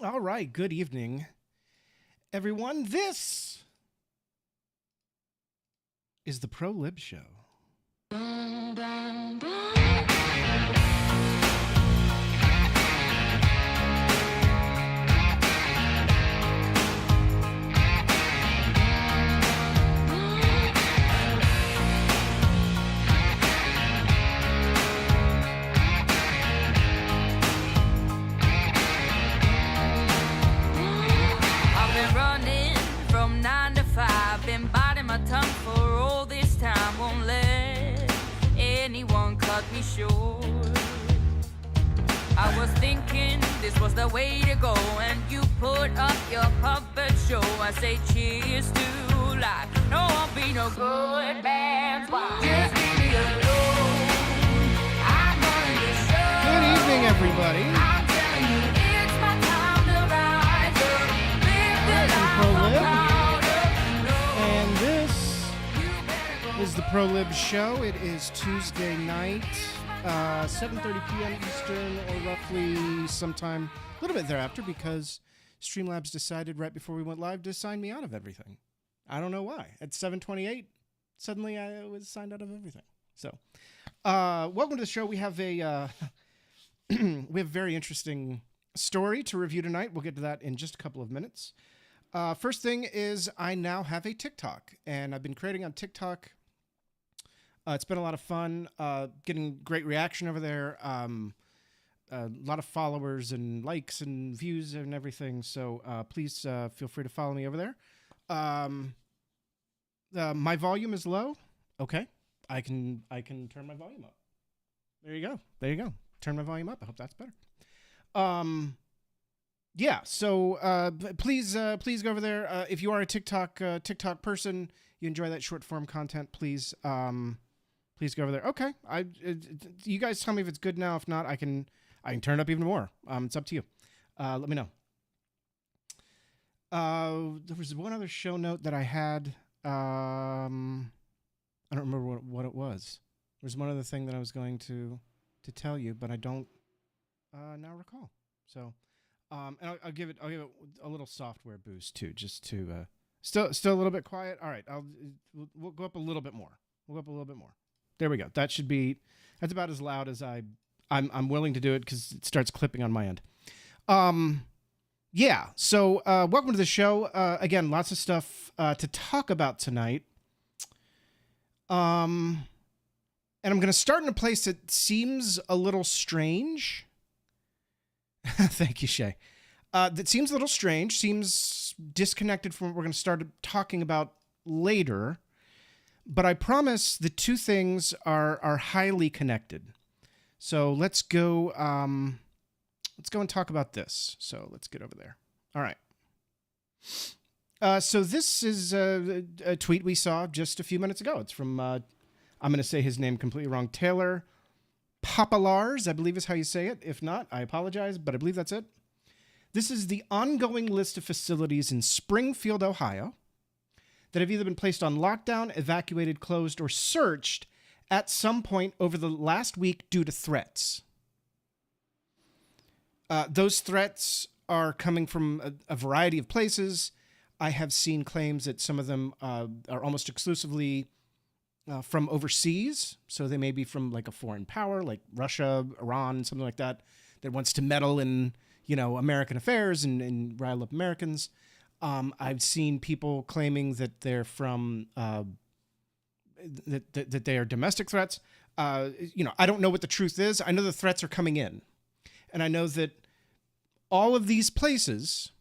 All right, good evening, everyone. This is the Pro Lib Show. Been biting my tongue for all this time. Won't let anyone cut me short. I was thinking this was the way to go, and you put up your puppet show. I say cheers to life. No, I'll be no good man's wife. Just leave me alone. I'm running the show. Good evening, everybody. I'm telling you, it's my time to rise up. Live the life Pro I'm Lib. proud of. And this is the Pro Lib Show. It is Tuesday night, 7:30 p.m. Eastern, or roughly sometime a little bit thereafter, because Streamlabs decided right before we went live to sign me out of everything. I don't know why. At 7:28, suddenly I was signed out of everything. So, welcome to the show. We have a we have a very interesting story to review tonight. We'll get to that in just a couple of minutes. First thing is I now have a TikTok, and I've been creating on TikTok. It's been a lot of fun, getting great reaction over there, a lot of followers and likes and views and everything. So please feel free to follow me over there. My volume is low. Okay, I can turn my volume up. There you go. There you go. Turn my volume up. I hope that's better. Yeah, so please go over there. If you are a TikTok person, you enjoy that short form content, please go over there. Okay, you guys tell me if it's good now. If not, I can turn it up even more. It's up to you. Let me know. There was one other show note that I had. I don't remember what it was. There's one other thing that I was going to tell you, but I don't now recall. So. And I'll give it a little software boost too, just to still a little bit quiet. All right, we'll go up a little bit more. There we go. That's about as loud as I'm willing to do it, because it starts clipping on my end. Yeah. So welcome to the show. Again, lots of stuff to talk about tonight. And I'm going to start in a place that seems a little strange. Thank you, Shay. That seems a little strange, seems disconnected from what we're going to start talking about later, but I promise the two things are highly connected. So let's go and talk about this. So let's get over there. All right. So this is a tweet we saw just a few minutes ago. It's from, I'm going to say his name completely wrong, Taylor Popalars, I believe is how you say it. If not, I apologize, but I believe that's it. This is the ongoing list of facilities in Springfield, Ohio, that have either been placed on lockdown, evacuated, closed, or searched at some point over the last week due to threats. Those threats are coming from a variety of places. I have seen claims that some of them are almost exclusively from overseas, so they may be from like a foreign power, like Russia, Iran, something like that wants to meddle in, American affairs and rile up Americans. I've seen people claiming that they're from that they are domestic threats. I don't know what the truth is. I know the threats are coming in, and I know that all of these places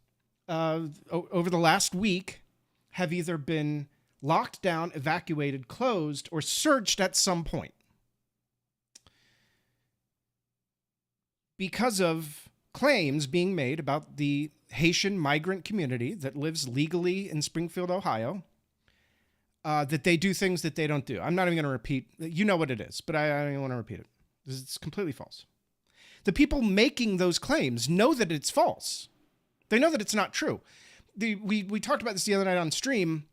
over the last week have either been locked down, evacuated, closed, or searched at some point because of claims being made about the Haitian migrant community that lives legally in Springfield, Ohio, that they do things that they don't do. I'm not even going to repeat. You know what it is, but I don't even want to repeat it. It's completely false. The people making those claims know that it's false. They know that it's not true. We talked about this the other night on stream.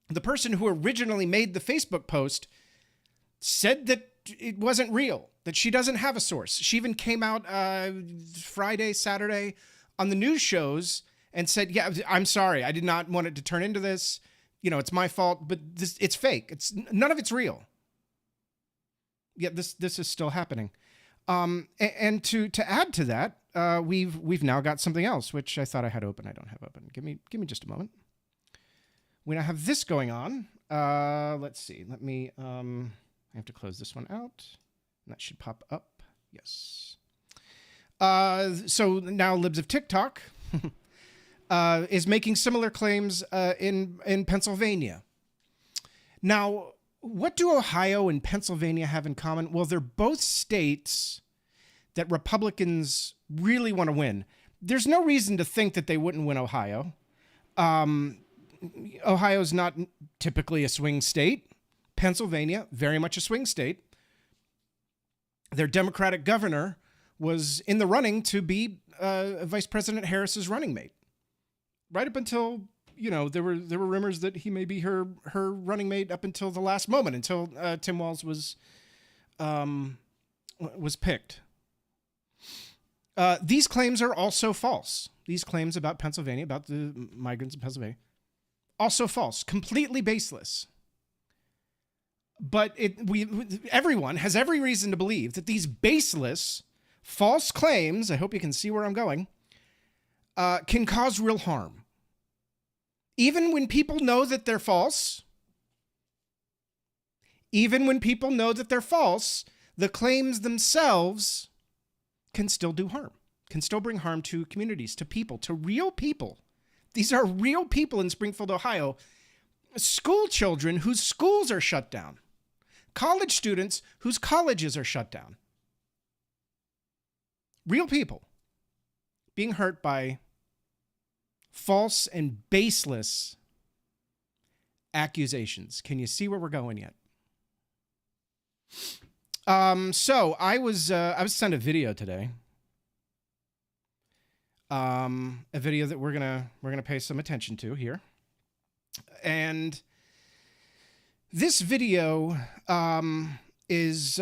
The person who originally made the Facebook post said that it wasn't real, that she doesn't have a source. She even came out Friday, Saturday on the news shows and said, yeah, I'm sorry. I did not want it to turn into this. You know, it's my fault, but it's fake. None of it's real. Yet this is still happening. And to add to that, we've now got something else, which I thought I had open. I don't have open. Give me just a moment. We now have this going on. Let's see. Let me. I have to close this one out. That should pop up. Yes. So now Libs of TikTok is making similar claims in Pennsylvania. Now, what do Ohio and Pennsylvania have in common? Well, they're both states that Republicans really want to win. There's no reason to think that they wouldn't win Ohio. Ohio's not typically a swing state. Pennsylvania, very much a swing state. Their Democratic governor was in the running to be Vice President Harris's running mate. Right up until, you know, there were rumors that he may be her running mate up until the last moment, until Tim Walz was picked. These claims are also false. These claims about Pennsylvania, about the migrants in Pennsylvania, also false, completely baseless. But everyone has every reason to believe that these baseless, false claims, I hope you can see where I'm going, can cause real harm. Even when people know that they're false, the claims themselves can still do harm, can still bring harm to communities, to people, to real people. These are real people in Springfield, Ohio. School children whose schools are shut down. College students whose colleges are shut down. Real people being hurt by false and baseless accusations. Can you see where we're going yet? So I was sent a video today. A video that we're gonna pay some attention to here. And this video is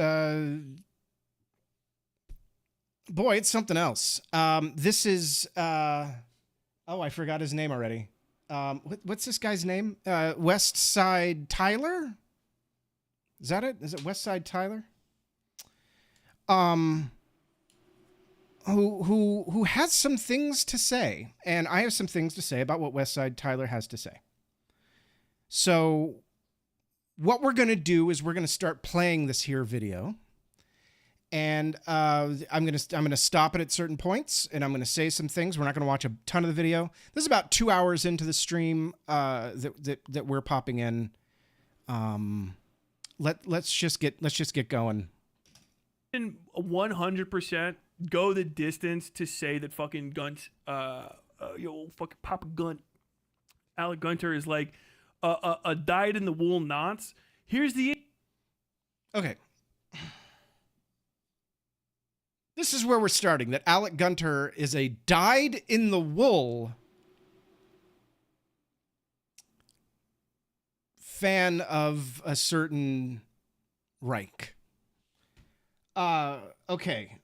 boy, it's something else. This is I forgot his name already. What's this guy's name? West Side Tyler? Is that it? Is it West Side Tyler? Who has some things to say, and I have some things to say about what West Side Tyler has to say. So what we're going to do is we're going to start playing this here video, and I'm going to stop it at certain points, and I'm going to say some things. We're not going to watch a ton of the video. This is about 2 hours into the stream that we're popping in. Let's just get going. 100% go the distance to say that fucking Gunt, fucking Papa Gunt, Alec Gunter is like a dyed in the wool nonce. Here's the okay. This is where we're starting. That Alec Gunter is a dyed in the wool fan of a certain rank. Okay.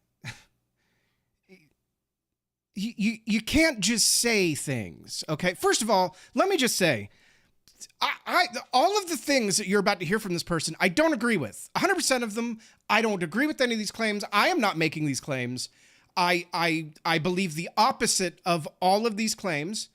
You can't just say things, okay? First of all, let me just say, all of the things that you're about to hear from this person, I don't agree with. 100% of them, I don't agree with any of these claims. I am not making these claims. I believe the opposite of all of these claims.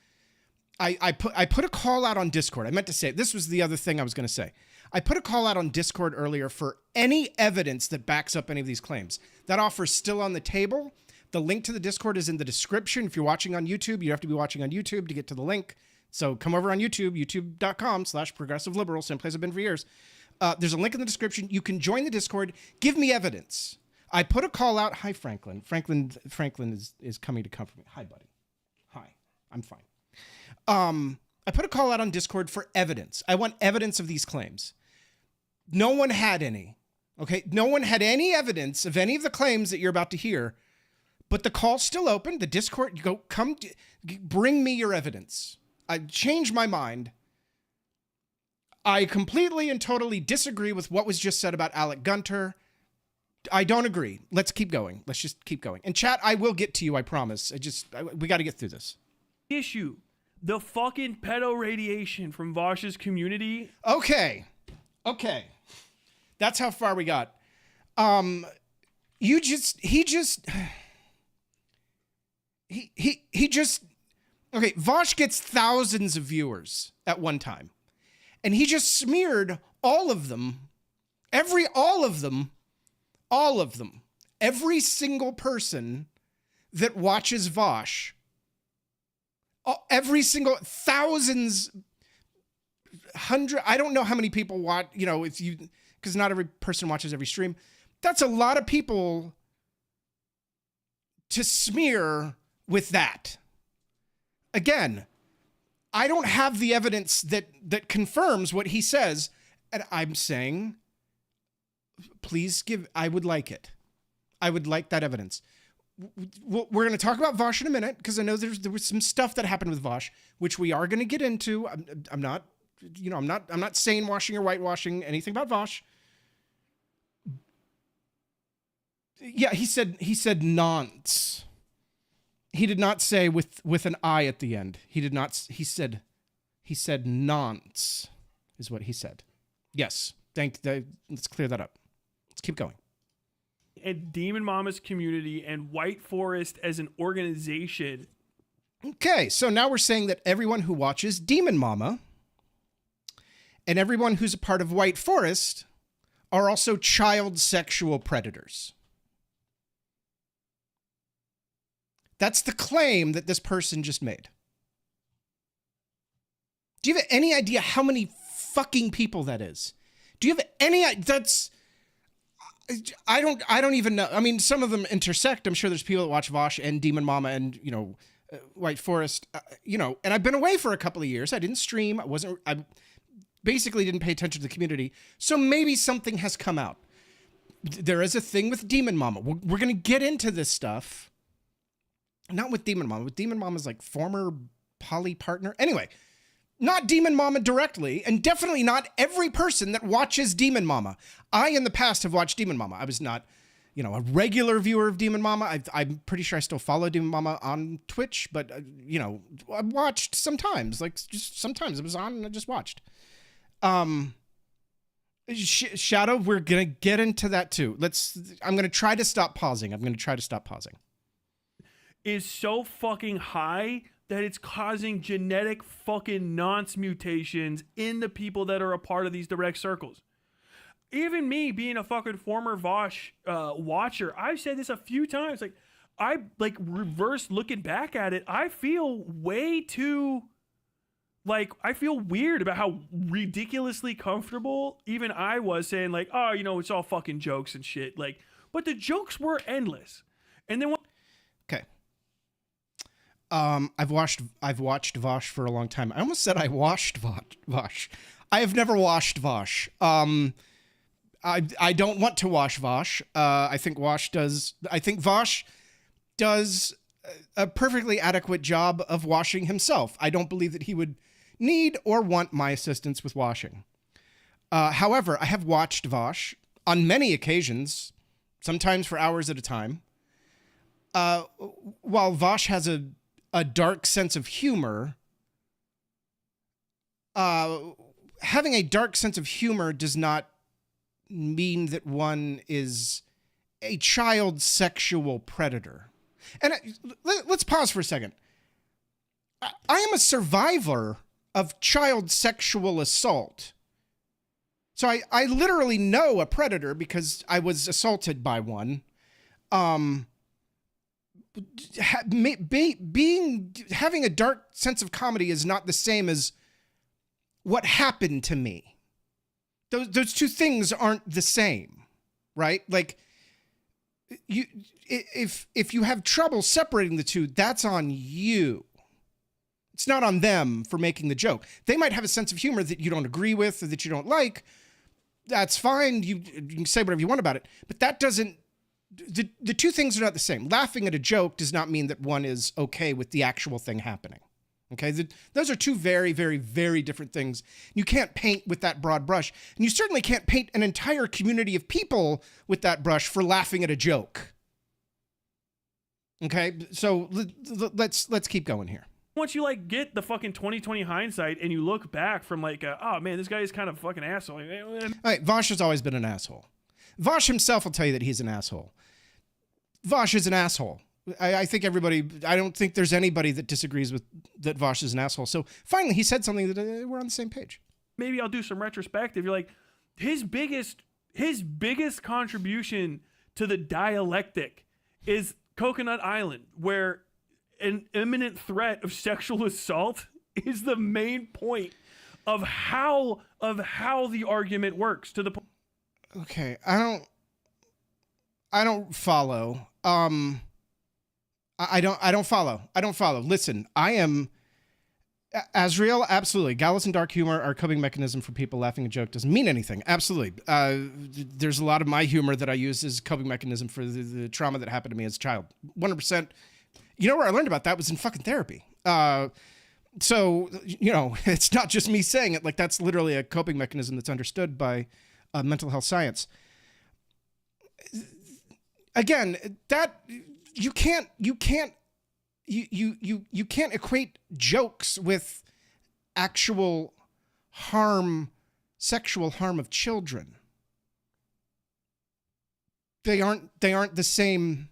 I put a call out on Discord. I meant to say, this was the other thing I was going to say. I put a call out on Discord earlier for any evidence that backs up any of these claims. That offer's still on the table. The link to the Discord is in the description. If you're watching on YouTube, you have to be watching on YouTube to get to the link. So come over on YouTube, youtube.com/progressiveliberal, same place I've been for years. There's a link in the description. You can join the Discord. Give me evidence. I put a call out. Hi, Franklin. Franklin is coming to comfort me. Hi, buddy. Hi. I'm fine. I put a call out on Discord for evidence. I want evidence of these claims. No one had any. Okay? No one had any evidence of any of the claims that you're about to hear. But the call's still open. The Discord, bring me your evidence. I changed my mind. I completely and totally disagree with what was just said about Alec Gunter. I don't agree. Let's keep going. Let's just keep going. And chat, I will get to you, I promise. We got to get through this. Issue. The fucking pedo radiation from Vosh's community. Okay. That's how far we got. He just, okay, Vosh gets thousands of viewers at one time. And he just smeared all of them, every single person that watches Vosh, every single thousands, I don't know how many people watch, because not every person watches every stream. That's a lot of people to smear with that. Again, I don't have the evidence that confirms what he says, and I'm saying, please I would like it. I would like that evidence. We're going to talk about Vosh in a minute, because I know there was some stuff that happened with Vosh, which we are going to get into. I'm not saying washing or whitewashing anything about Vosh. Yeah, he said nonce. He did not say with an I at the end. He did not. He said nonce is what he said. Yes. Let's clear that up. Let's keep going. And Demon Mama's community and White Forest as an organization. Okay, so now we're saying that everyone who watches Demon Mama and everyone who's a part of White Forest are also child sexual predators. That's the claim that this person just made. Do you have any idea how many fucking people that is? Do you have any? I don't even know. I mean, some of them intersect. I'm sure there's people that watch Vosh and Demon Mama and White Forest. And I've been away for a couple of years. I didn't stream. I basically didn't pay attention to the community. So maybe something has come out. There is a thing with Demon Mama. We're gonna get into this stuff. Not with Demon Mama. With Demon Mama's like former poly partner. Anyway, not Demon Mama directly, and definitely not every person that watches Demon Mama. I, in the past, have watched Demon Mama. I was not, a regular viewer of Demon Mama. I'm pretty sure I still follow Demon Mama on Twitch, but, I watched sometimes. Like, just sometimes it was on and I just watched. Shadow, we're going to get into that too. I'm going to try to stop pausing. Is so fucking high that it's causing genetic fucking nonce mutations in the people that are a part of these direct circles. Even me being a fucking former Vosh watcher, I've said this a few times. I reverse looking back at it, I feel way too, I feel weird about how ridiculously comfortable even I was saying it's all fucking jokes and shit. But the jokes were endless. And then okay. I've watched Vosh for a long time. I almost said I washed Vosh. I have never washed Vosh. I don't want to wash Vosh. I think Vosh does a perfectly adequate job of washing himself. I don't believe that he would need or want my assistance with washing. However, I have watched Vosh on many occasions, sometimes for hours at a time. While Vosh has a dark sense of humor, having a dark sense of humor does not mean that one is a child sexual predator. And let's pause for a second. I am a survivor of child sexual assault. So I literally know a predator because I was assaulted by one. Having a dark sense of comedy is not the same as what happened to me. Those two things aren't the same, right? If you have trouble separating the two, that's on you. It's not on them for making the joke. They might have a sense of humor that you don't agree with or that you don't like. That's fine. You can say whatever you want about it, but that doesn't. The two things are not the same. Laughing at a joke does not mean that one is okay with the actual thing happening. Okay, those are two very, very, very different things. You can't paint with that broad brush. And you certainly can't paint an entire community of people with that brush for laughing at a joke. Okay, so let's keep going here. Once you like get the fucking 2020 hindsight and you look back from like, oh man, this guy is kind of a fucking asshole. All right, Vosh has always been an asshole. Vosh himself will tell you that he's an asshole. Vosh is an asshole. I think everybody, I don't think there's anybody that disagrees with that Vosh is an asshole. So finally he said something that we're on the same page. Maybe I'll do some retrospective. You're like, his biggest contribution to the dialectic is Coconut Island, where an imminent threat of sexual assault is the main point of how the argument works to the point. Okay, I don't follow. I don't follow. Listen, I am Azrael. Absolutely. Gallus and dark humor are a coping mechanism for people laughing at a joke. Doesn't mean anything. Absolutely. There's a lot of my humor that I use as a coping mechanism for the trauma that happened to me as a child. 100%. You know where I learned about that was in fucking therapy. So, you know, it's not just me saying it. Like, that's literally a coping mechanism that's understood by mental health science. Again, that you can't equate jokes with actual harm, sexual harm of children. They aren't the same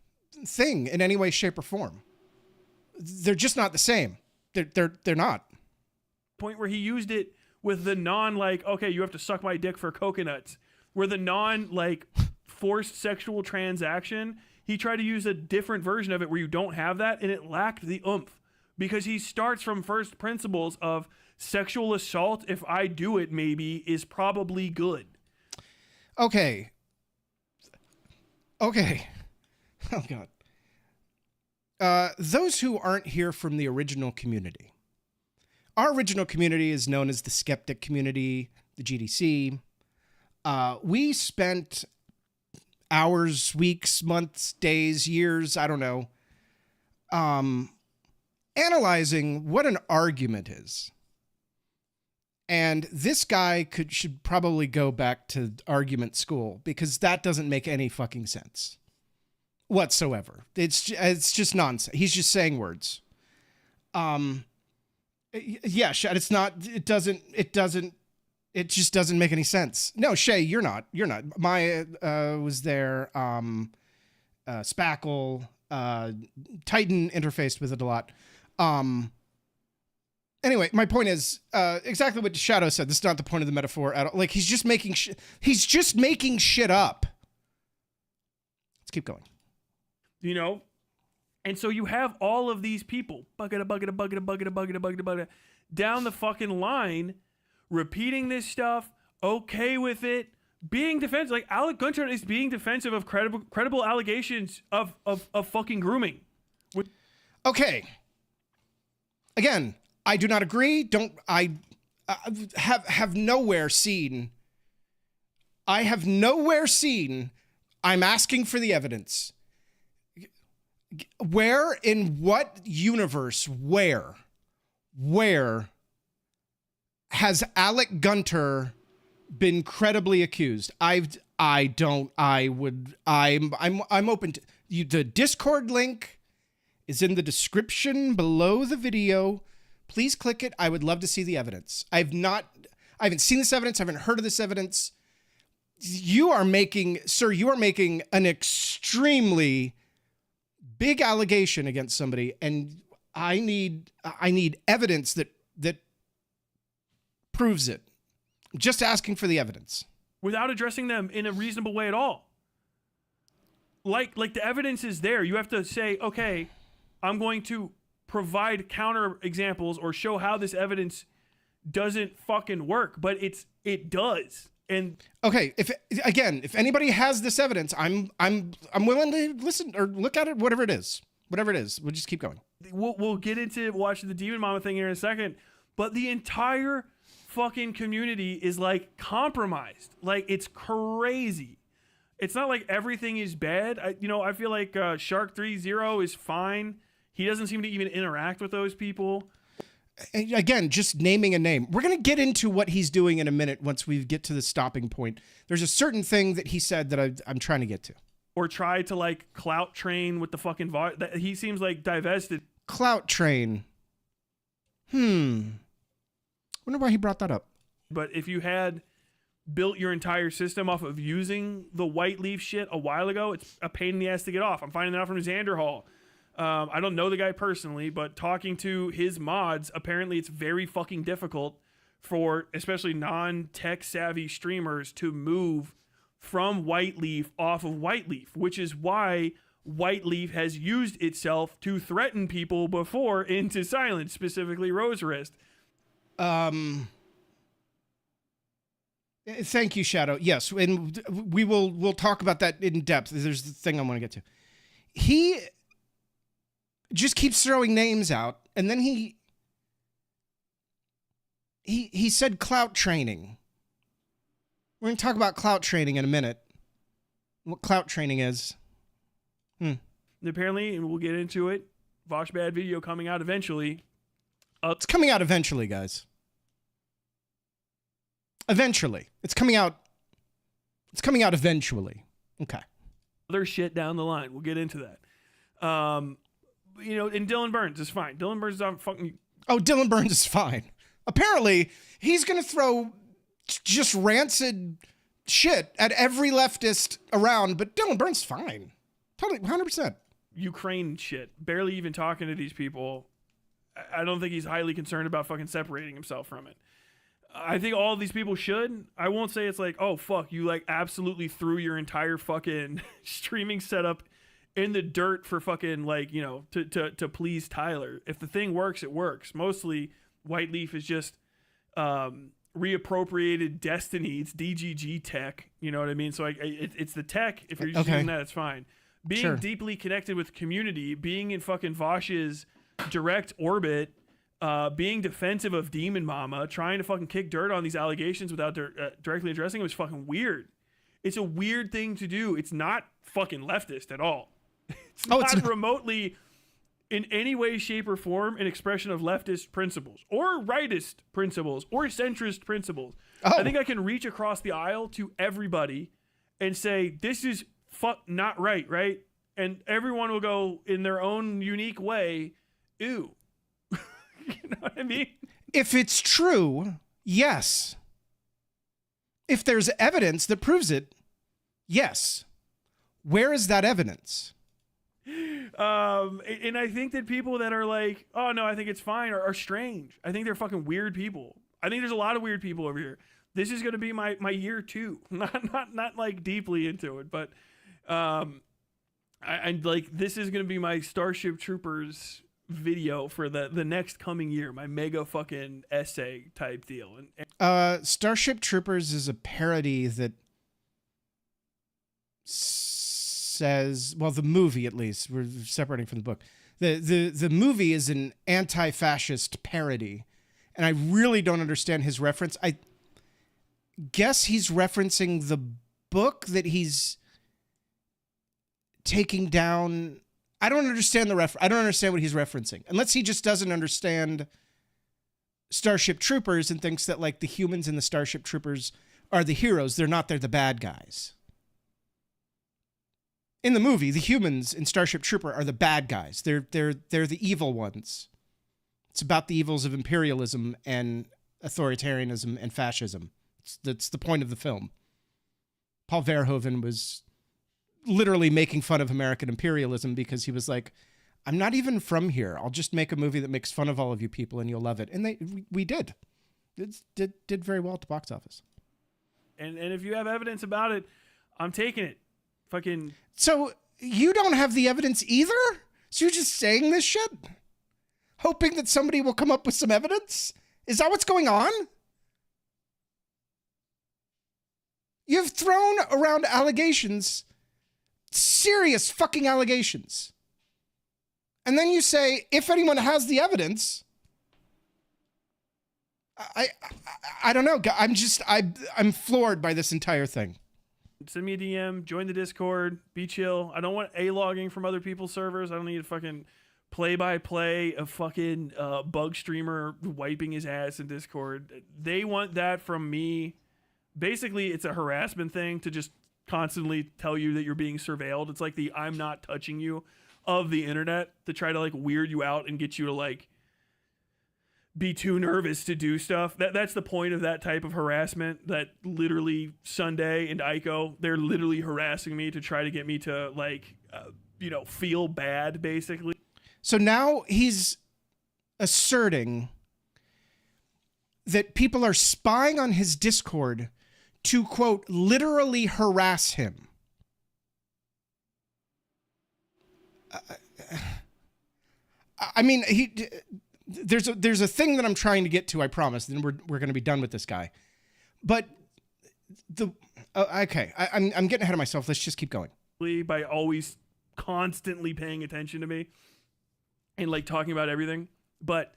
thing in any way, shape, or form. They're just not the same. They're not. Point where he used it with the non, like, okay, you have to suck my dick for coconuts, where the non, like, forced sexual transaction, he tried to use a different version of it where you don't have that, and it lacked the oomph because he starts from first principles of sexual assault, if I do it, maybe, is probably good. Okay. Oh, God. Those who aren't here from the original community. Our original community is known as the skeptic community, the GDC. We spent hours, weeks, months, days, years, I don't know, analyzing what an argument is. And this guy should probably go back to argument school because that doesn't make any fucking sense whatsoever. It's just nonsense. He's just saying words. Yeah, Shad, it just doesn't make any sense. No, Shay, you're not. Maya was there. Spackle, Titan interfaced with it a lot. Anyway, my point is exactly what Shadow said. This is not the point of the metaphor at all. Like, he's just making shit up. Let's keep going. You know? And so you have all of these people, bucket, down the fucking line, repeating this stuff, okay with it, being defensive. Like, Alec Gunter is being defensive of credible allegations of fucking grooming. Okay. Again, I do not agree. Have nowhere seen. I have nowhere seen. I'm asking for the evidence. Where, in what universe, where has Alec Gunter been credibly accused? I'm open to you. The Discord link is in the description below the video. Please click it. I would love to see the evidence. I haven't seen this evidence. I haven't heard of this evidence. You are making an extremely big allegation against somebody, and I need evidence that proves it. I'm just asking for the evidence without addressing them in a reasonable way at all. Like the evidence is there. You have to say, okay, I'm going to provide counter examples or show how this evidence doesn't fucking work, but it does. And okay, if anybody has this evidence, I'm willing to listen or look at it, whatever it is. We'll just keep going. We'll get into watching the Demon Mama thing here in a second, but the entire fucking community is like compromised. Like, it's crazy. It's not like everything is bad. I feel like Shark 3-0 is fine. He doesn't seem to even interact with those people. again, just naming a name. We're going to get into what he's doing in a minute once we get to the stopping point. There's a certain thing that he said that I'm trying to get to. Or try to like clout train with the fucking he seems like divested. Clout train. Wonder why he brought that up. But if you had built your entire system off of using the white leaf shit a while ago, it's a pain in the ass to get off. I'm finding that out from Xander Hall. I don't know the guy personally, but talking to his mods, apparently it's very fucking difficult for especially non-tech savvy streamers to move from white leaf off of white leaf, which is why white leaf has used itself to threaten people before into silence, specifically Rose Wrist. Thank you, Shadow. Yes, and we'll talk about that in depth. There's the thing I want to get to. He just keeps throwing names out, and then he said clout training. We're going to talk about clout training in a minute. What clout training is. Apparently, and we'll get into it, Vosh Bad video coming out eventually. It's coming out eventually, guys. Eventually. It's coming out eventually. Okay. Other shit down the line. We'll get into that. And Dylan Burns is fine. Dylan Burns is on fucking... Oh, Dylan Burns is fine. Apparently, he's going to throw just rancid shit at every leftist around, but Dylan Burns is fine. Totally, 100%. Ukraine shit. Barely even talking to these people. I don't think he's highly concerned about fucking separating himself from it. I think all of these people should. I won't say it's like, oh, fuck, you like absolutely threw your entire fucking streaming setup in the dirt for fucking like, to please Tyler. If the thing works, it works. Mostly White Leaf is just reappropriated Destiny. It's DGG tech. You know what I mean? So it's the tech. If you're just doing that, it's fine. Being deeply connected with community, being in fucking Vosh's direct orbit, being defensive of Demon Mama, trying to fucking kick dirt on these allegations without directly addressing it was fucking weird. It's a weird thing to do. It's not fucking leftist at all. It's not remotely in any way, shape, or form an expression of leftist principles or rightist principles or centrist principles. Oh. I think I can reach across the aisle to everybody and say, this is not right? And everyone will go in their own unique way, ew. You know what I mean? If it's true, yes. If there's evidence that proves it, yes. Where is that evidence? And I think that people that are like, oh no, I think it's fine, are strange. I think they're fucking weird people. I think there's a lot of weird people over here. This is going to be my year too. Not like deeply into it, but I like this is going to be my Starship Troopers video for the next coming year, my mega fucking essay type deal. And Starship Troopers is a parody that says, well, the movie at least, we're separating from the book. The movie is an anti-fascist parody, and I really don't understand his reference. I guess he's referencing the book that he's taking down. I don't understand I don't understand what he's referencing, unless he just doesn't understand Starship Troopers and thinks that like the humans in the Starship Troopers are the heroes. They're the bad guys. In the movie, the humans in Starship Trooper are the bad guys. They're the evil ones. It's about the evils of imperialism and authoritarianism and fascism. That's the point of the film. Paul Verhoeven was literally making fun of American imperialism because he was like, I'm not even from here. I'll just make a movie that makes fun of all of you people and you'll love it. And we did. It did very well at the box office. And if you have evidence about it, I'm taking it. Fucking. So you don't have the evidence either? So you're just saying this shit? Hoping that somebody will come up with some evidence? Is that what's going on? You've thrown around allegations, serious fucking allegations. And then you say, if anyone has the evidence, I don't know. I'm floored by this entire thing. Send me a DM, join the Discord, be chill. I don't want A-logging from other people's servers. I don't need to fucking play-by-play of fucking bug streamer wiping his ass in Discord. They want that from me. Basically, it's a harassment thing to just constantly tell you that you're being surveilled. It's like the I'm not touching you of the internet to try to like weird you out and get you to like be too nervous to do stuff. That's the point of that type of harassment. That literally Sunday and Aiko, they're literally harassing me to try to get me to like, feel bad basically. So now he's asserting that people are spying on his Discord to, quote, literally harass him. I mean, there's a thing that I'm trying to get to, I promise, then we're going to be done with this guy. But okay, I'm getting ahead of myself. Let's just keep going. By always constantly paying attention to me and like talking about everything. But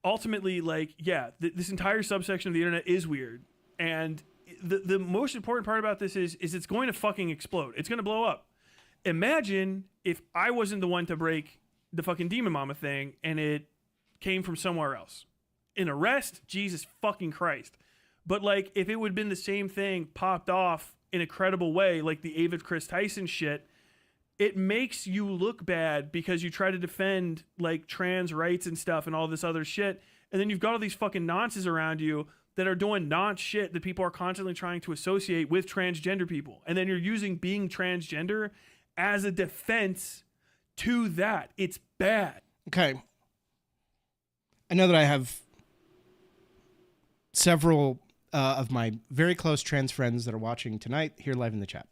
ultimately, like, yeah, this entire subsection of the internet is weird. And the most important part about this is it's going to fucking explode. It's going to blow up. Imagine if I wasn't the one to break the fucking Demon Mama thing and it came from somewhere else. An arrest? Jesus fucking Christ. But like, if it would have been the same thing popped off in a credible way, like the Ava Chris Tyson shit, it makes you look bad because you try to defend like trans rights and stuff and all this other shit. And then you've got all these fucking nonces around you that are doing nonce shit that people are constantly trying to associate with transgender people. And then you're using being transgender as a defense to that. It's bad. Okay. I know that I have several of my very close trans friends that are watching tonight here live in the chat.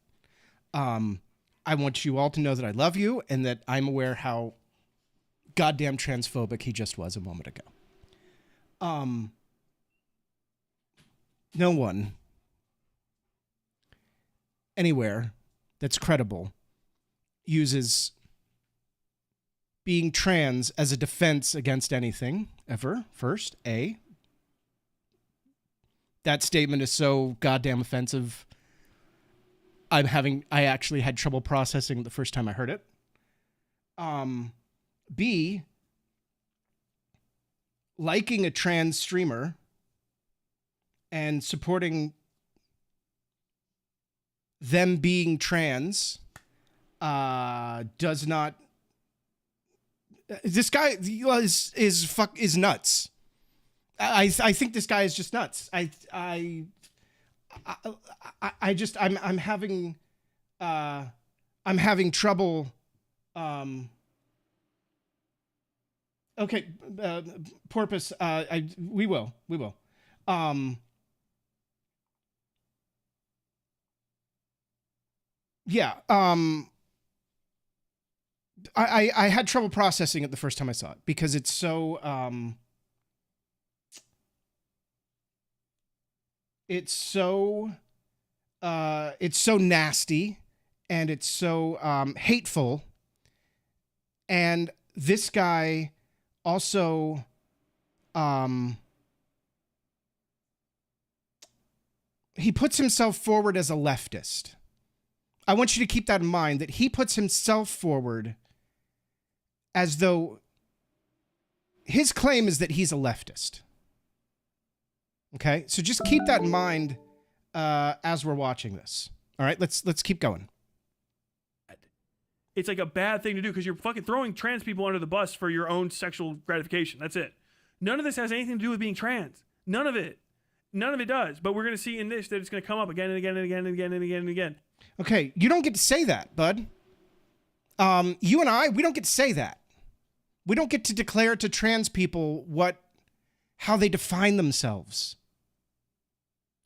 I want you all to know that I love you and that I'm aware how goddamn transphobic he just was a moment ago. No one anywhere that's credible uses being trans as a defense against anything ever. First, that statement is so goddamn offensive. I actually had trouble processing the first time I heard it. B, liking a trans streamer and supporting them being trans does not. This guy is nuts. I think this guy is just nuts. I'm having trouble. Okay, Porpoise. We will. Yeah. I had trouble processing it the first time I saw it because it's so nasty and it's so hateful. And this guy also he puts himself forward as a leftist. I want you to keep that in mind, that he puts himself forward as though his claim is that he's a leftist. Okay? So just keep that in mind as we're watching this. All right? Let's keep going. It's like a bad thing to do because you're fucking throwing trans people under the bus for your own sexual gratification. That's it. None of this has anything to do with being trans. None of it does. But we're going to see in this that it's going to come up again and again and again and again and again and again. Okay, you don't get to say that, bud. You and I, we don't get to say that. We don't get to declare to trans people how they define themselves.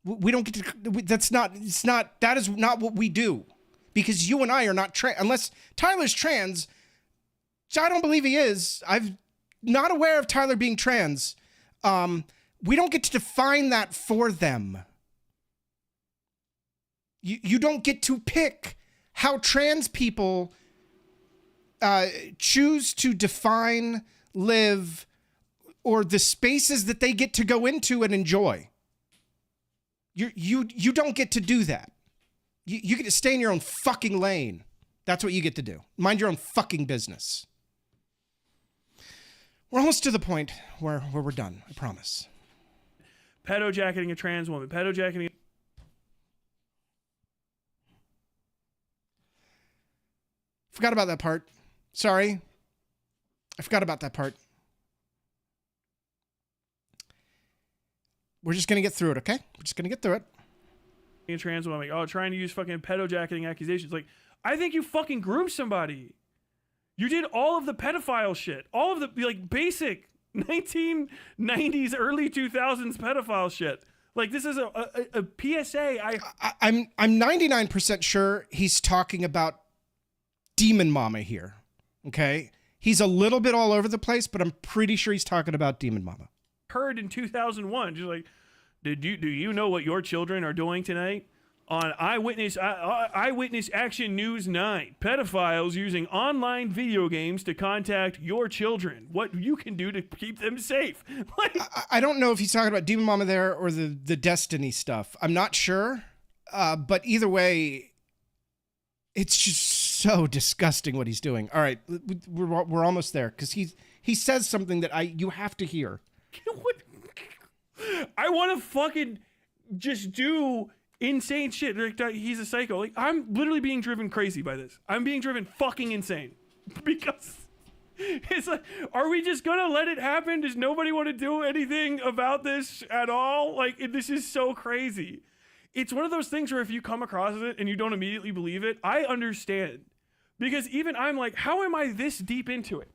We don't get to, that is not what we do. Because you and I are not trans, unless Tyler's trans, which I don't believe he is. I'm not aware of Tyler being trans. We don't get to define that for them. You don't get to pick how trans people choose to define, live, or the spaces that they get to go into and enjoy. You don't get to do that. You get to stay in your own fucking lane. That's what you get to do. Mind your own fucking business. We're almost to the point where we're done. I promise. Pedojacketing a trans woman. Pedojacketing. Forgot about that part. Sorry. I forgot about that part. We're just going to get through it, okay? We're just going to get through it. A trans woman. Oh, trying to use fucking pedojacketing accusations. Like, I think you fucking groomed somebody. You did all of the pedophile shit. All of the, like, basic 1990s, early 2000s pedophile shit. Like, this is a PSA. I'm 99% sure he's talking about Demon Mama here, okay? He's a little bit all over the place, but I'm pretty sure he's talking about Demon Mama. Heard in 2001, just like, do you know what your children are doing tonight? On Eyewitness Action News 9, pedophiles using online video games to contact your children. What you can do to keep them safe. Like, I don't know if he's talking about Demon Mama there or the Destiny stuff. I'm not sure, but either way, it's just so disgusting what he's doing. All right, we're almost there because he says something that you have to hear. I want to fucking just do insane shit. Like, he's a psycho. Like, I'm literally being driven crazy by this. I'm being driven fucking insane because it's like, are we just gonna let it happen? Does nobody want to do anything about this at all? Like, this is so crazy. It's one of those things where if you come across it and you don't immediately believe it, I understand, because even I'm like, how am I this deep into it?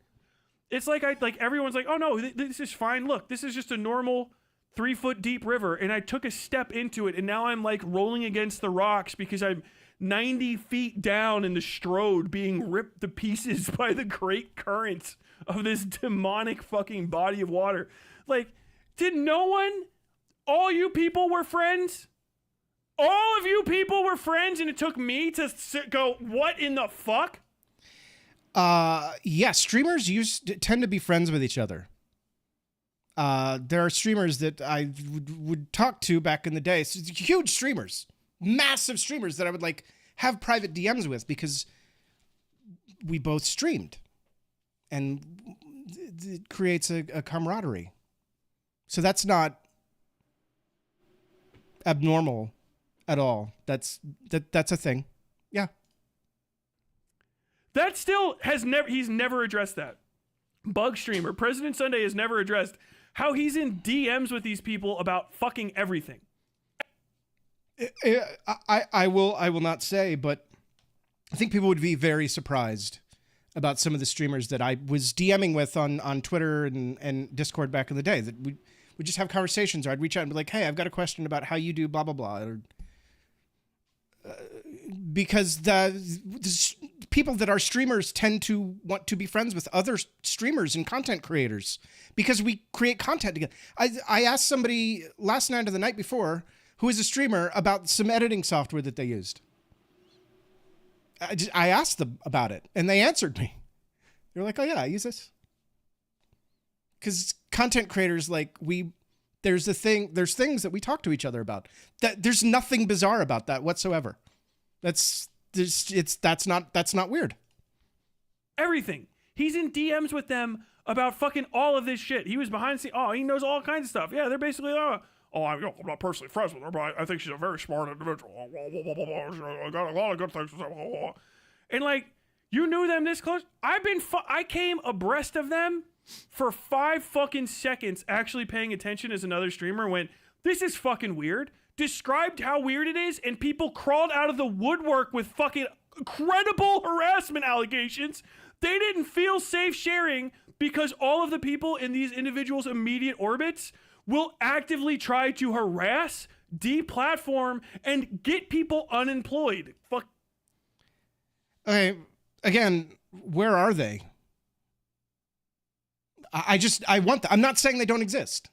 It's like everyone's like, oh no, this is fine. Look, this is just a normal 3-foot deep river, and I took a step into it, and now I'm like rolling against the rocks because I'm 90 feet down in the Strode, being ripped to pieces by the great currents of this demonic fucking body of water. Like, did no one? All you people were friends? All of you people were friends, and it took me to go, what in the fuck? Yeah, streamers tend to be friends with each other. There are streamers that I would talk to back in the day. So huge streamers, massive streamers that I would like have private DMs with because we both streamed, and it creates a camaraderie. So that's not abnormal at all. That's a thing. Yeah. That still he's never addressed that. Bug Streamer, President Sunday has never addressed how he's in DMs with these people about fucking everything. I will not say, but I think people would be very surprised about some of the streamers that I was DMing with on Twitter and Discord back in the day, that we just have conversations, or I'd reach out and be like, hey, I've got a question about how you do blah, blah, blah. Or, because the people that are streamers tend to want to be friends with other streamers and content creators because we create content together. I asked somebody last night or the night before who is a streamer about some editing software that they used. I asked them about it, and they answered me. They were like, oh yeah, I use this. Because content creators, like, there's things that we talk to each other about. That there's nothing bizarre about that whatsoever. That's not weird. Everything. He's in DMs with them about fucking all of this shit. He was behind the scenes. Oh, he knows all kinds of stuff. Yeah, they're basically, I'm not personally friends with her, but I think she's a very smart individual. I got a lot of good things to say. And like, you knew them this close? I came abreast of them for 5 fucking seconds, actually paying attention as another streamer went, this is fucking weird. Described how weird it is, and people crawled out of the woodwork with fucking credible harassment allegations. They didn't feel safe sharing because all of the people in these individuals' immediate orbits will actively try to harass, deplatform, and get people unemployed. Fuck. Okay, again, where are they? I want them. I'm not saying they don't exist.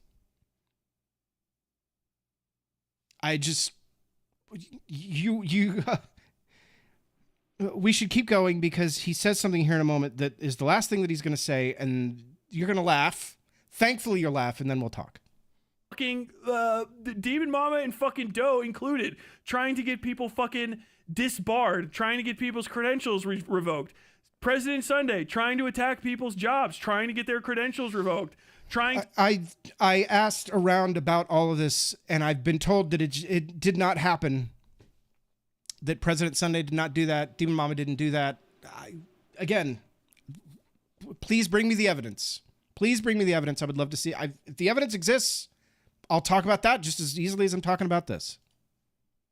We should keep going because he says something here in a moment that is the last thing that he's going to say, and you're going to laugh. Thankfully, you'll laugh, and then we'll talk. Fucking the Demon Mama and fucking Doe included, trying to get people fucking disbarred, trying to get people's credentials revoked. President Sunday trying to attack people's jobs, trying to get their credentials revoked, trying. I asked around about all of this, and I've been told that it did not happen. That President Sunday did not do that. Demon Mama didn't do that. Again, please bring me the evidence. Please bring me the evidence. I would love to see. If the evidence exists, I'll talk about that just as easily as I'm talking about this.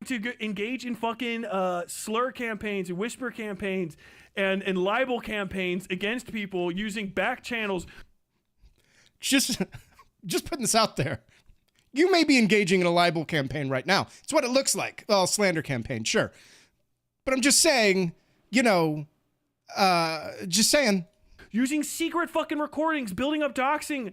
To engage in fucking slur campaigns and whisper campaigns and libel campaigns against people using back channels. Just putting this out there. You may be engaging in a libel campaign right now. It's what it looks like. Well, slander campaign, sure. But I'm just saying, just saying. Using secret fucking recordings, building up doxing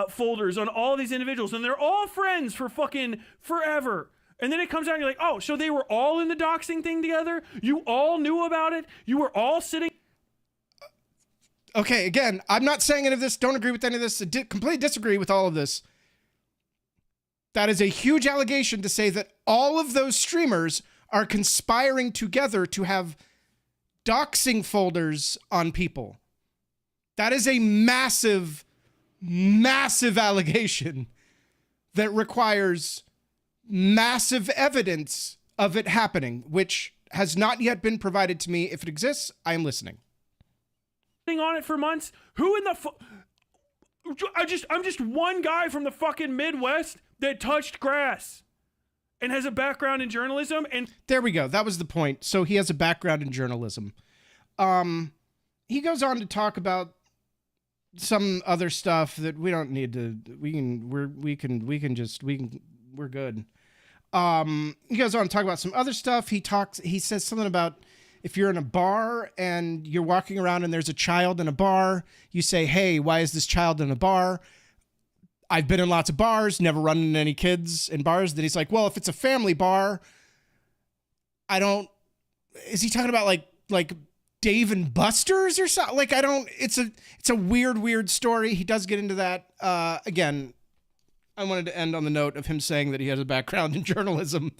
folders on all these individuals, and they're all friends for fucking forever. And then it comes out and you're like, oh, so they were all in the doxing thing together? You all knew about it? You were all sitting... Okay, again, I'm not saying any of this. Don't agree with any of this. I completely disagree with all of this. That is a huge allegation to say that all of those streamers are conspiring together to have doxing folders on people. That is a massive, massive allegation that requires massive evidence of it happening, which has not yet been provided to me. If it exists, I am listening. On it for months. Who in the I'm just one guy from the fucking Midwest that touched grass and has a background in journalism. And there we go. That was the point. So he has a background in journalism. He goes on to talk about some other stuff that we don't need to. We're good. He goes on to talk about some other stuff. He says something about if you're in a bar and you're walking around and there's a child in a bar, you say, hey, why is this child in a bar? I've been in lots of bars, never run into any kids in bars. Then he's like, well, if it's a family bar, is he talking about like Dave and Buster's or something? Like, it's a weird story. He does get into that. Again, I wanted to end on the note of him saying that he has a background in journalism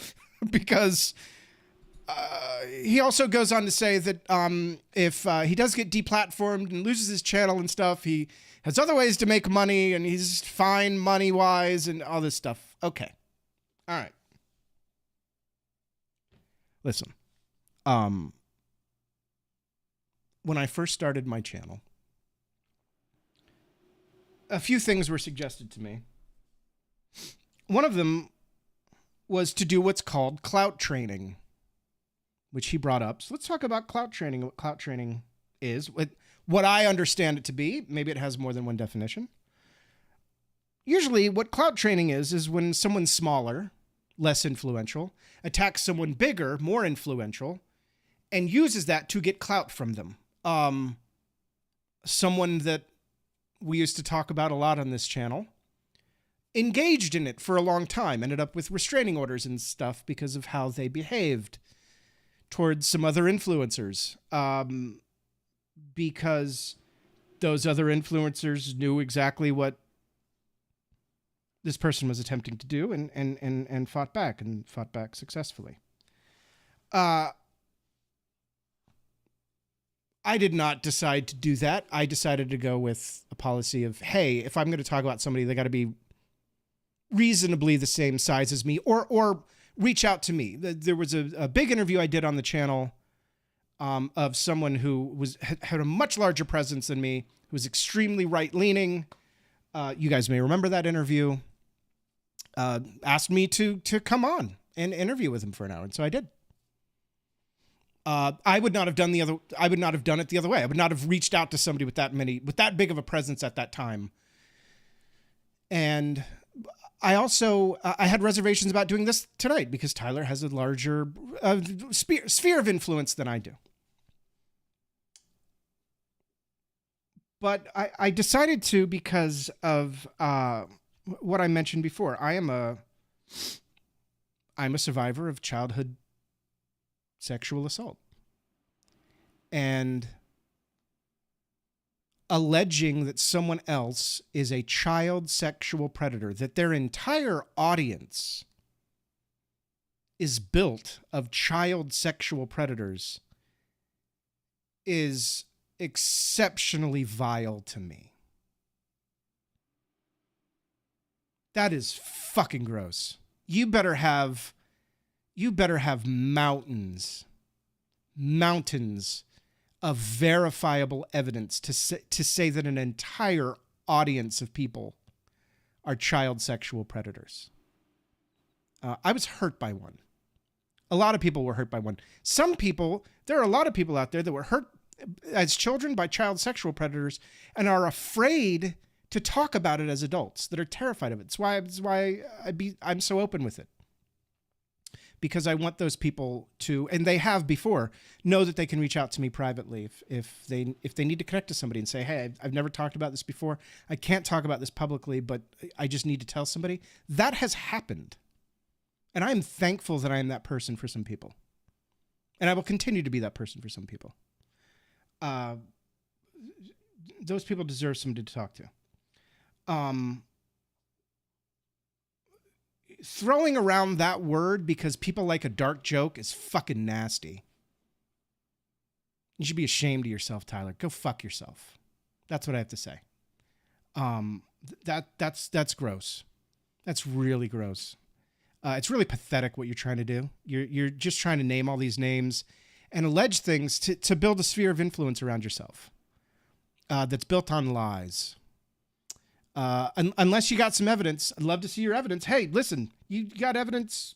because he also goes on to say that if he does get deplatformed and loses his channel and stuff, he has other ways to make money and he's fine money-wise and all this stuff. Okay. All right. Listen. When I first started my channel, a few things were suggested to me. One of them was to do what's called clout training, which he brought up. So let's talk about clout training, what clout training is, what I understand it to be. Maybe it has more than one definition. Usually what clout training is when someone smaller, less influential, attacks someone bigger, more influential, and uses that to get clout from them. Someone that we used to talk about a lot on this channel engaged in it for a long time, ended up with restraining orders and stuff because of how they behaved towards some other influencers, because those other influencers knew exactly what this person was attempting to do and fought back successfully. I did not decide to do that. I decided to go with a policy of, hey, if I'm going to talk about somebody, they got to be reasonably the same size as me, or reach out to me. There was a big interview I did on the channel of someone who had a much larger presence than me, who was extremely right-leaning. You guys may remember that interview. Asked me to come on and interview with him for an hour, and so I did. I would not have done it the other way. I would not have reached out to somebody with that big of a presence at that time. And I also I had reservations about doing this tonight because Tyler has a larger sphere of influence than I do. But I decided to because of what I mentioned before. I'm a survivor of childhood sexual assault. And alleging that someone else is a child sexual predator, that their entire audience is built of child sexual predators, is exceptionally vile to me. That is fucking gross. You better have mountains of verifiable evidence to say that an entire audience of people are child sexual predators. I was hurt by one. A lot of people were hurt by one. There are a lot of people out there that were hurt as children by child sexual predators and are afraid to talk about it as adults, that are terrified of it. It's why I'm so open with it. Because I want those people to, and they have before, know that they can reach out to me privately if they need to connect to somebody and say, hey, I've never talked about this before. I can't talk about this publicly, but I just need to tell somebody. That has happened. And I'm thankful that I am that person for some people. And I will continue to be that person for some people. Those people deserve somebody to talk to. Throwing around that word because people like a dark joke is fucking nasty. You should be ashamed of yourself, Tyler. Go fuck yourself. That's what I have to say. That's gross. That's really gross. It's really pathetic what you're trying to do. You're just trying to name all these names and allege things to build a sphere of influence around yourself that's built on lies. Unless you got some evidence, I'd love to see your evidence. Hey, listen, you got evidence?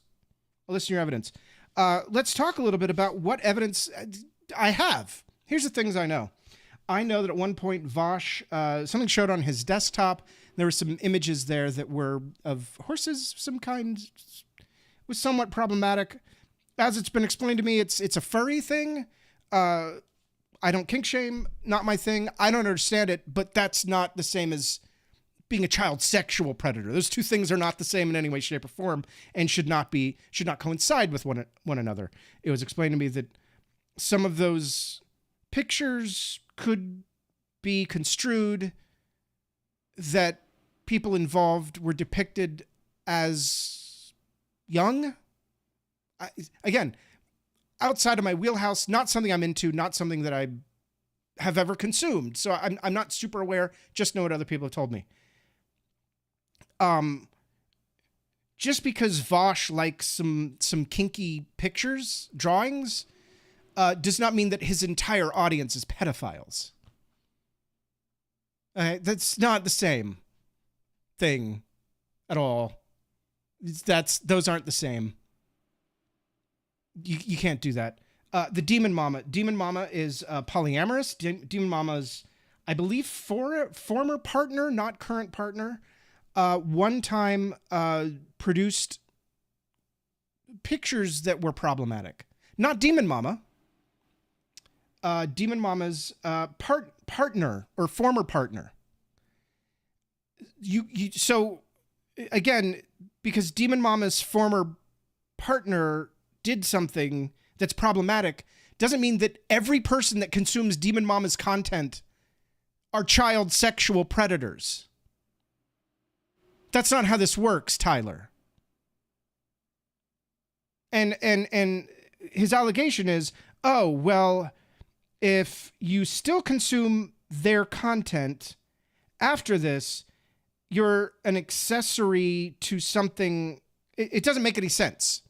I'll listen to your evidence. Let's talk a little bit about what evidence I have. Here's the things I know. I know that at one point Vosh, something showed on his desktop. There were some images there that were of horses, some kind. It was somewhat problematic. As it's been explained to me, it's a furry thing. I don't kink shame, not my thing. I don't understand it, but that's not the same as being a child sexual predator. Those two things are not the same in any way, shape, or form, and should not coincide with one another. It was explained to me that some of those pictures could be construed that people involved were depicted as young. Again, outside of my wheelhouse, not something I'm into, not something that I have ever consumed. So I'm not super aware, just know what other people have told me. Just because Vosh likes some kinky pictures, drawings, does not mean that his entire audience is pedophiles. That's not the same thing at all. Those aren't the same. You can't do that. The Demon Mama. Demon Mama is polyamorous. Demon Mama's, I believe, former partner, not current partner, one time produced pictures that were problematic. Not Demon Mama. Demon Mama's partner or former partner. So again, because Demon Mama's former partner did something that's problematic, doesn't mean that every person that consumes Demon Mama's content are child sexual predators. That's not how this works, Tyler. And his allegation is, oh, well, if you still consume their content after this, you're an accessory to something. It doesn't make any sense.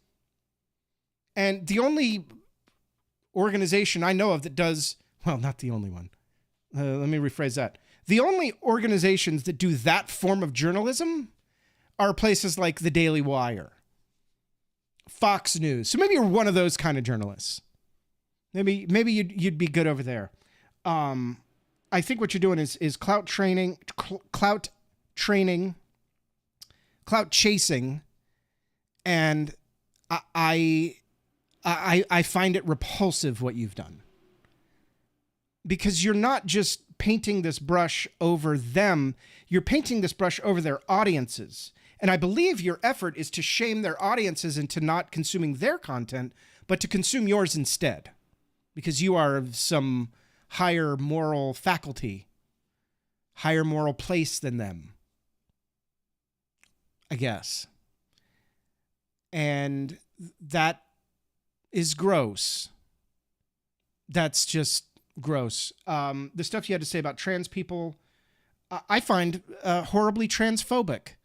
And the only organization I know of that does, well, not the only one. Let me rephrase that. The only organizations that do that form of journalism are places like the Daily Wire, Fox News. So maybe you're one of those kind of journalists. Maybe you'd be good over there. I think what you're doing is clout chasing, and I find it repulsive what you've done. Because you're not just painting this brush over them, you're painting this brush over their audiences. And I believe your effort is to shame their audiences into not consuming their content, but to consume yours instead. Because you are of some higher moral faculty, higher moral place than them, I guess. And that is gross. That's just gross. The stuff you had to say about trans people, I find horribly transphobic.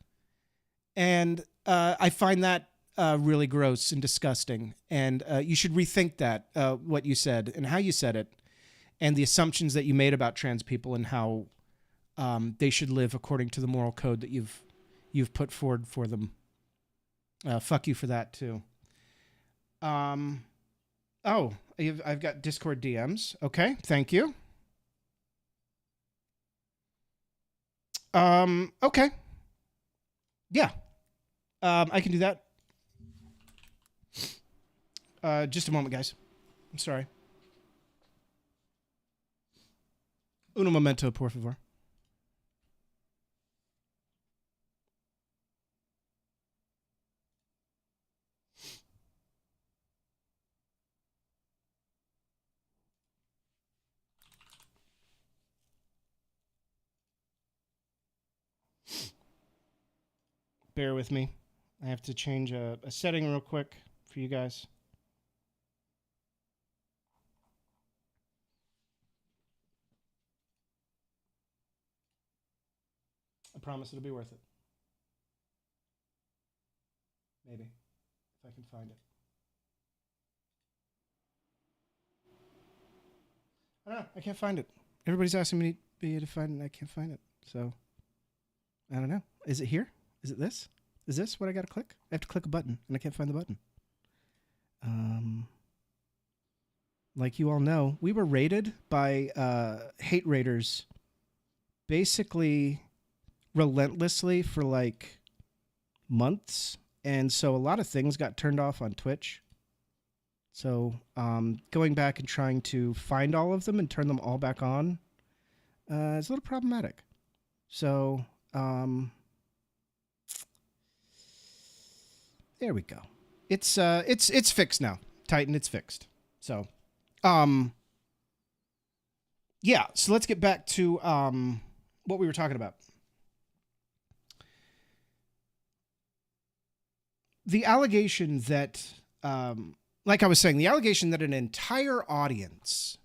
And I find that really gross and disgusting. And you should rethink that, what you said and how you said it, and the assumptions that you made about trans people and how they should live according to the moral code that you've put forward for them. Fuck you for that too. I've got Discord DMs. Okay, thank you. Okay. Yeah. I can do that. Just a moment, guys. I'm sorry. Uno momento, por favor. Bear with me. I have to change a setting real quick for you guys. I promise it'll be worth it. Maybe. If I can find it. I don't know. I can't find it. Everybody's asking me to find it, and I can't find it. So, I don't know. Is it here? Is it this? Is this what I got to click? I have to click a button, and I can't find the button. Like you all know, we were raided by hate raiders basically relentlessly for like months. And so a lot of things got turned off on Twitch. So going back and trying to find all of them and turn them all back on is a little problematic. So there we go. It's fixed now. Titan, it's fixed. So yeah, so let's get back to what we were talking about. The allegation that, like I was saying, the allegation that an entire audience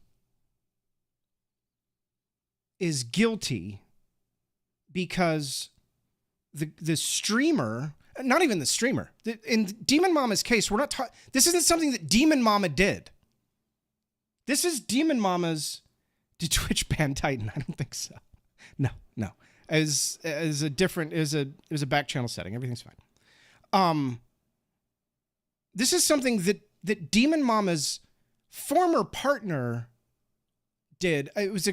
is guilty because the streamer, not even the streamer, in Demon Mama's case, we're not talking, this isn't something that Demon Mama did. This is Demon Mama's, did Twitch ban Titan? I don't think so. No. As a different, it was a back channel setting. Everything's fine. This is something that Demon Mama's former partner did. It was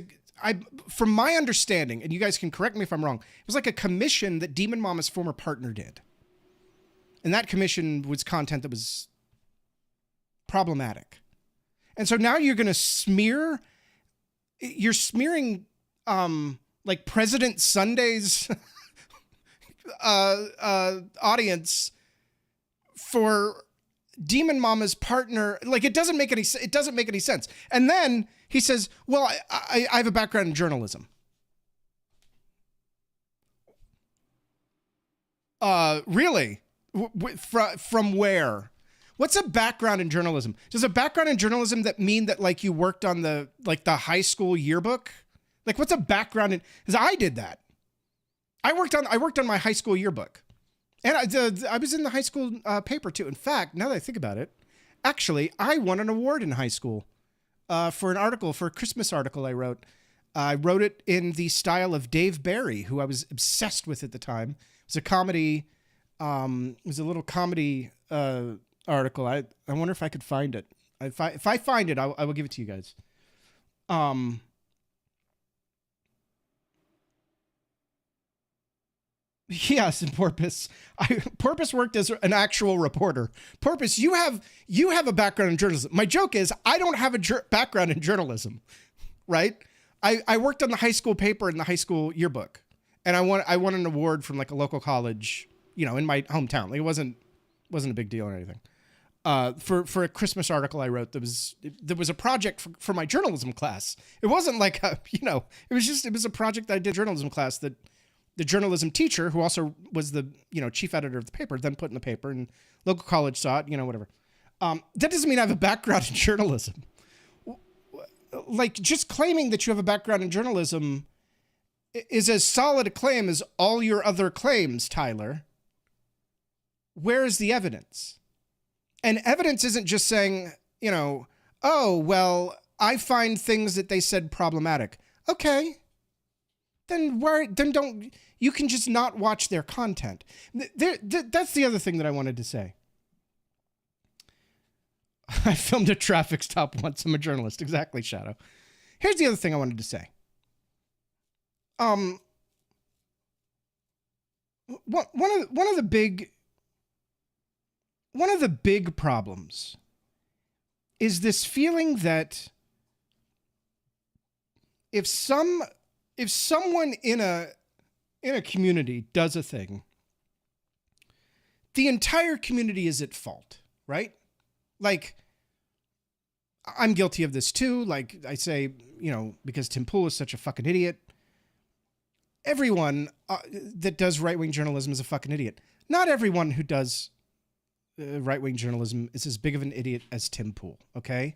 from my understanding, and you guys can correct me if I'm wrong, it was like a commission that Demon Mama's former partner did. And that commission was content that was problematic. And so now you're going to you're smearing, like President Sunday's audience for Demon Mama's partner. Like, it doesn't make any sense. And then he says, well, I have a background in journalism. Really? From where? What's a background in journalism? Does a background in journalism that mean that like you worked on the high school yearbook? Like, what's a background in? Because I did that. I worked on my high school yearbook. And I was in the high school paper too. In fact, now that I think about it, actually, I won an award in high school for a Christmas article I wrote. I wrote it in the style of Dave Barry, who I was obsessed with at the time. It was a comedy. It was a little comedy article. I wonder if I could find it. If I find it, I will give it to you guys. Yes, and Porpoise. Porpoise worked as an actual reporter. Porpoise, you have a background in journalism. My joke is I don't have a background in journalism, right? I worked on the high school paper and the high school yearbook, and I won an award from like a local college, in my hometown. Like, it wasn't a big deal or anything. For a Christmas article I wrote, there was a project for my journalism class. It wasn't like it was a project that I did journalism class that the journalism teacher, who also was the chief editor of the paper, then put in the paper, and local college saw it, whatever. That doesn't mean I have a background in journalism. like, just claiming that you have a background in journalism is as solid a claim as all your other claims, Tyler. Where is the evidence? And evidence isn't just saying, you know, oh, well, I find things that they said problematic. Okay. Then don't, you can just not watch their content. That's the other thing that I wanted to say. I filmed a traffic stop once. I'm a journalist. Exactly, Shadow. Here's the other thing I wanted to say. One of the big problems is this feeling that if someone in a community does a thing, the entire community is at fault, right? Like, I'm guilty of this too. Like I say, you know, because Tim Pool is such a fucking idiot. Everyone that does right-wing journalism is a fucking idiot. Not everyone who does right-wing journalism is as big of an idiot as Tim Pool, okay?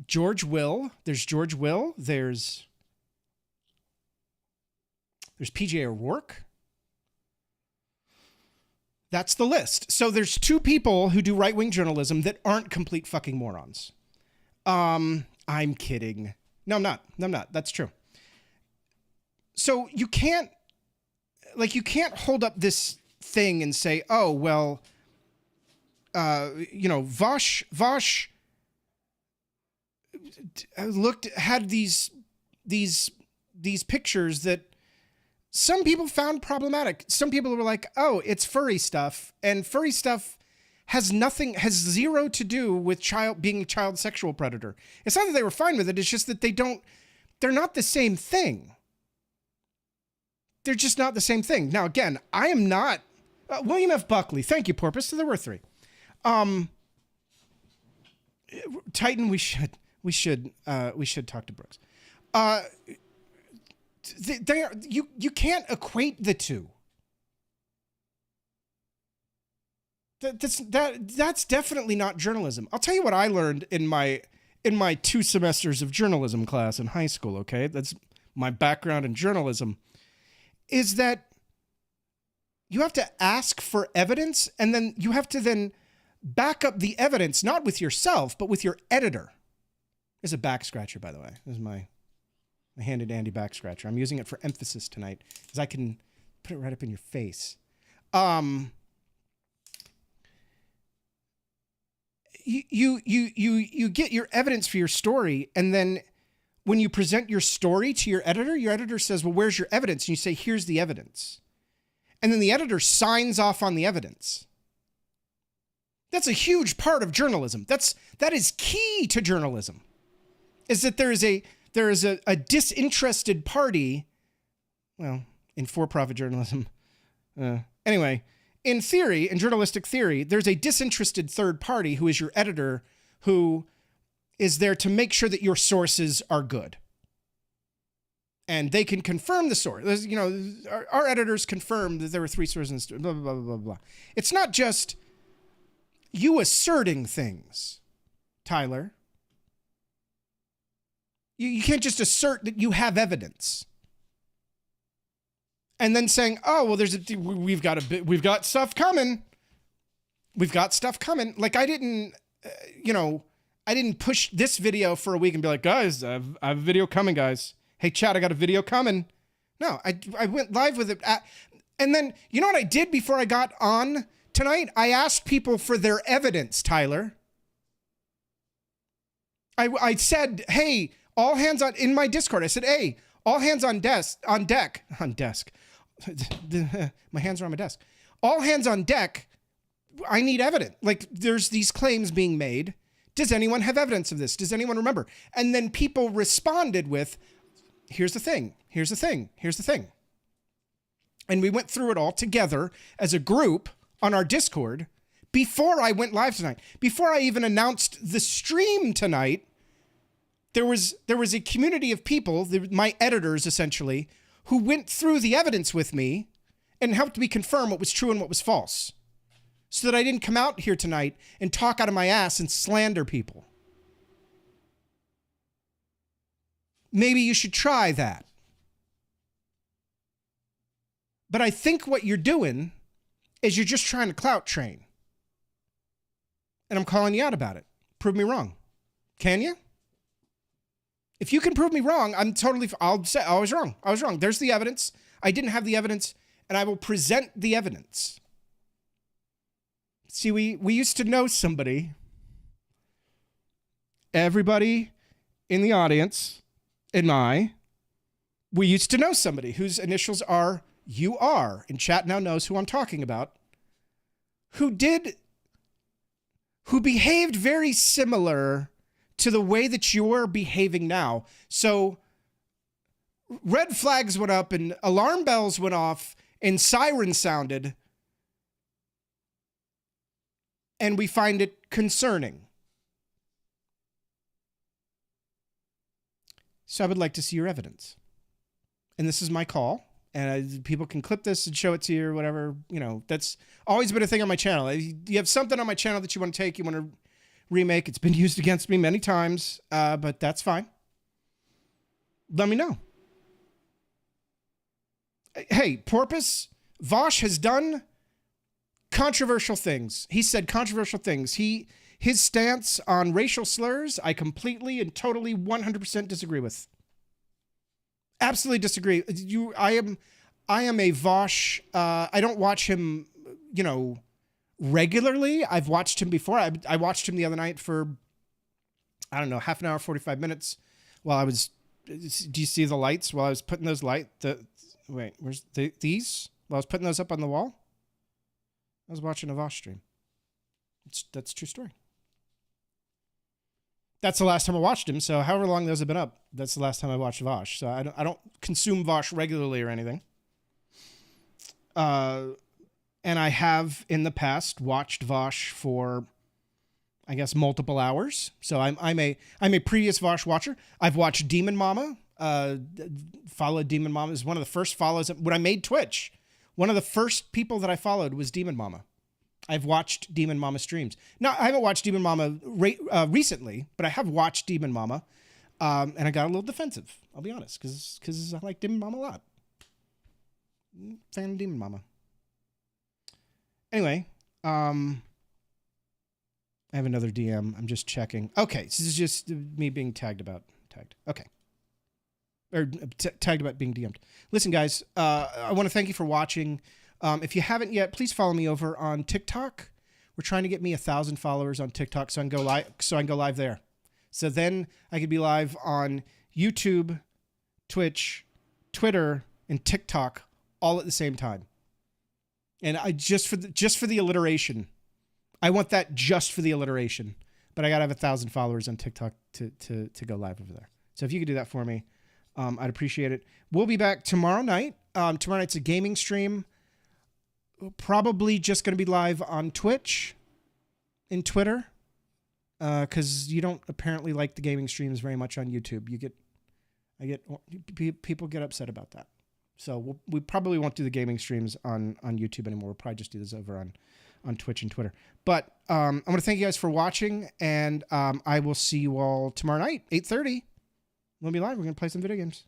George Will. There's George Will. There's PJ O'Rourke. That's the list. So there's two people who do right-wing journalism that aren't complete fucking morons. I'm kidding. No, I'm not. That's true. So you can't hold up this thing and say, oh, well, you know, Vosh had these pictures that some people found problematic. Some people were like, oh, it's furry stuff, and furry stuff has zero to do with being a child sexual predator. It's not that they were fine with it. It's just that they're not the same thing. They're just not the same thing. Now, again, I am not William F. Buckley. Thank you, Porpoise. So there were three. Titan, we should talk to Brooks. You can't equate the two. That's definitely not journalism. I'll tell you what I learned in my 2 semesters of journalism class in high school. Okay, that's my background in journalism. Is that you have to ask for evidence, and then you have to then back up the evidence, not with yourself, but with your editor. There's a back scratcher, by the way. This is my handy dandy back scratcher. I'm using it for emphasis tonight because I can put it right up in your face. You get your evidence for your story, and then when you present your story to your editor says, well, where's your evidence? And you say, here's the evidence. And then the editor signs off on the evidence. That's a huge part of journalism. That is key to journalism, is that there is a disinterested party. Well, in for-profit journalism. Anyway, in theory, in journalistic theory, there's a disinterested third party who is your editor, who is there to make sure that your sources are good. And they can confirm the source. You know, our editors confirmed that there were 3 sources, blah, blah, blah, blah, blah. It's not just you asserting things, Tyler. You can't just assert that you have evidence and then saying, oh, well, we've got stuff coming. We've got stuff coming. Like, I didn't push this video for a week and be like, guys, I have a video coming, guys. Hey, chat, I got a video coming. No, I went live with it. And then, you know what I did before I got on tonight? I asked people for their evidence, Tyler. I said, hey, all hands on, in my Discord, I said, hey, all hands on deck. My hands are on my desk. All hands on deck. I need evidence. Like, there's these claims being made. Does anyone have evidence of this? Does anyone remember? And then people responded with, here's the thing. Here's the thing. Here's the thing. And we went through it all together as a group on our Discord before I went live tonight. Before I even announced the stream tonight, there was a community of people, my editors essentially, who went through the evidence with me and helped me confirm what was true and what was false, so that I didn't come out here tonight and talk out of my ass and slander people. maybe you should try that. But I think what you're doing is you're just trying to clout train. And I'm calling you out about it. Prove me wrong. Can you? If you can prove me wrong, I'll say I was wrong. I was wrong. There's the evidence. I didn't have the evidence, and I will present the evidence. See, we used to know somebody. Everybody in the audience, we used to know somebody whose initials are UR, and chat now knows who I'm talking about, who behaved very similar to the way that you're behaving now. So red flags went up and alarm bells went off and sirens sounded. And we find it concerning. So I would like to see your evidence. And this is my call. And people can clip this and show it to you or whatever. You know, that's always been a thing on my channel. If you have something on my channel that you want to take, you want to remake. It's been used against me many times, but that's fine. Let me know. Hey, Porpoise, Vosh has done controversial things. He said controversial things. His stance on racial slurs, I completely and totally 100% disagree with. Absolutely disagree. I am a Vosh. I don't watch him, regularly. I've watched him before. I watched him the other night for, I don't know, half an hour, 45 minutes while I was, do you see the lights? While I was putting those where's these? While I was putting those up on the wall? I was watching a Vosh stream. That's a true story. That's the last time I watched him. So however long those have been up, that's the last time I watched Vosh. So I don't consume Vosh regularly or anything. And I have in the past watched Vosh for, I guess, multiple hours. So I'm a previous Vosh watcher. I've watched Demon Mama. Followed Demon Mama. Is one of the first follows when I made Twitch. One of the first people that I followed was Demon Mama. I've watched Demon Mama streams. Now, I haven't watched Demon Mama recently, but I have watched Demon Mama. And I got a little defensive, I'll be honest, because I like Demon Mama a lot. Fan of Demon Mama. Anyway, I have another DM. I'm just checking. Okay, this is just me being tagged. Okay. Or tagged about being DM'd. Listen, guys, I want to thank you for watching. If you haven't yet, please follow me over on TikTok. We're trying to get me 1,000 followers on TikTok so I can go live there. So then I could be live on YouTube, Twitch, Twitter, and TikTok all at the same time. And I just for the alliteration. I want that just for the alliteration. But I gotta have 1,000 followers on TikTok to go live over there. So if you could do that for me, I'd appreciate it. We'll be back tomorrow night. Tomorrow night's a gaming stream. Probably just going to be live on Twitch and Twitter, because you don't apparently like the gaming streams very much on YouTube. People get upset about that. So we probably won't do the gaming streams on YouTube anymore. We'll probably just do this over on Twitch and Twitter. But I want to thank you guys for watching, and I will see you all tomorrow night, 8:30. We'll be live. We're going to play some video games.